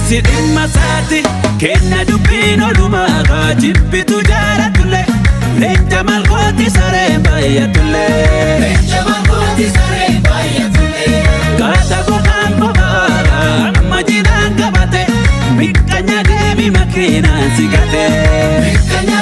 Sidimma saati kenna dubbino lumaa jibbitu jaalatule Leenca malkooti saree baay'atule Leenca malkooti saree baay'atule Kaasa gogaan bobaara amma jinaan qabate Mikkanya deemi makiinaan sigate Mikkanya